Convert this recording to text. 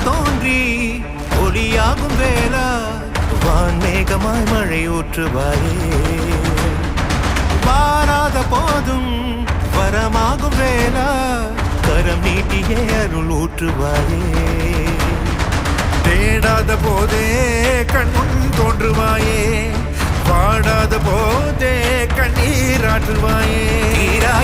தோன்றி ஒளியாகும் வேளா வான்மேகமாய் மழை ஊற்றுவாயே வாராத போதும் வரமாகும் வேளா கரம் நீட்டியே அருள் ஊற்றுவாயே தேடாத போதே கண்முன் தோன்றுவாயே வாடாத போதே கண்ணீராற்றுவாயே தீரா